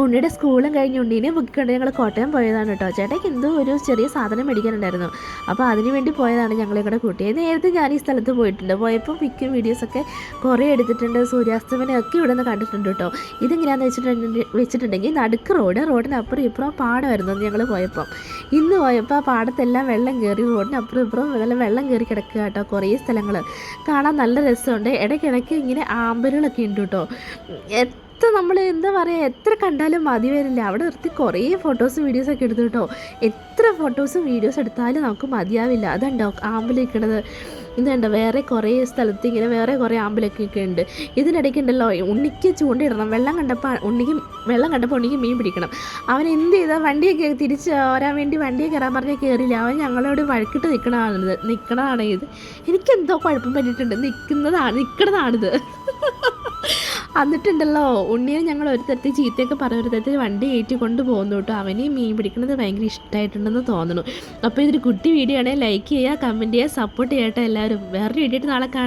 ഉണ്ണിയുടെ സ്കൂളും കഴിഞ്ഞ് ഉണ്ണീനെ പൊക്കിക്കൊണ്ട് ഞങ്ങൾ കോട്ടയം പോയതാണ് കേട്ടോ. ചേട്ടയ്ക്ക് എന്തോ ഒരു ചെറിയ സാധനം മേടിക്കാനുണ്ടായിരുന്നു. അപ്പോൾ അതിന് വേണ്ടി പോയതാണ് ഞങ്ങളെ കൂടെ കൂട്ടിയത്. നേരത്തെ ഞാൻ ഈ സ്ഥലത്ത് പോയിട്ടുണ്ട്. പോയപ്പോൾ പിക്കും വീഡിയോസൊക്കെ കുറേ എടുത്തിട്ടുണ്ട്. സൂര്യാസ്തമനമൊക്കെ ഇവിടെ നിന്ന് കണ്ടിട്ടുണ്ട് കേട്ടോ. ഇതെങ്ങനെയാണെന്ന് വെച്ചിട്ടുണ്ടെങ്കിൽ നടുക്ക് റോഡിനപ്പുറം ഇപ്പുറം പാടമായിരുന്നു ഞങ്ങൾ പോയപ്പോൾ. ഇന്ന് പോയപ്പോൾ ആ പാടത്തെല്ലാം വെള്ളം കയറി, റോഡിനപ്പുറം ഇപ്പുറം നല്ല വെള്ളം കയറി കിടക്കുക കേട്ടോ. കുറേ സ്ഥലങ്ങൾ കാണാൻ നല്ല രസമുണ്ട്. ഇടയ്ക്കിടയ്ക്ക് ഇങ്ങനെ ആമ്പലുകളൊക്കെ ഉണ്ട് കേട്ടോ. നമ്മൾ എന്താ പറയുക, എത്ര കണ്ടാലും മതി വരില്ല. അവിടെ നിർത്തി കുറേ ഫോട്ടോസും വീഡിയോസൊക്കെ എടുത്തു കേട്ടോ. എത്ര ഫോട്ടോസും വീഡിയോസ് എടുത്താലും നമുക്ക് മതിയാവില്ല. അതുണ്ടോ ആമ്പലിരിക്കണത്, ഇതുണ്ടോ വേറെ കുറേ സ്ഥലത്ത് ഇങ്ങനെ വേറെ കുറേ ആമ്പലൊക്കെ ഉണ്ട്. ഇതിനിടയ്ക്കുണ്ടല്ലോ ഉണ്ണിക്ക് ചൂണ്ടയിടണം. വെള്ളം കണ്ടപ്പോൾ ഉണ്ണിക്ക് മീൻ പിടിക്കണം. അവൻ എന്ത് ചെയ്താൽ വണ്ടിയൊക്കെ തിരിച്ച് വരാൻ വേണ്ടി വണ്ടിയെ കയറാൻ പറഞ്ഞാൽ കയറില്ല. അവൻ ഞങ്ങളോട് വഴക്കിട്ട് നിൽക്കണതാണ് ഇത്. എനിക്കെന്തോ കുഴപ്പം പറ്റിയിട്ടുണ്ട്. നിൽക്കണതാണിത്. എന്നിട്ടുണ്ടല്ലോ ഉണ്ണിയെ ഞങ്ങൾ ഒരു തരത്തിൽ ചീത്തയൊക്കെ പറഞ്ഞ ഒരു തരത്തിൽ വണ്ടി കയറ്റി കൊണ്ട് പോകുന്നു കേട്ടോ. അവന് മീൻ പിടിക്കുന്നത് ഭയങ്കര ഇഷ്ടമായിട്ടുണ്ടെന്ന് തോന്നുന്നു. അപ്പോൾ ഇതൊരു കുട്ടി വീഡിയോ ആണെങ്കിൽ ലൈക്ക് ചെയ്യുക, കമൻറ്റ് ചെയ്യുക, സപ്പോർട്ട് ചെയ്യട്ടെ എല്ലാവരും. വേറൊരു വീഡിയോ ആയിട്ട് നാളെ കാണാം.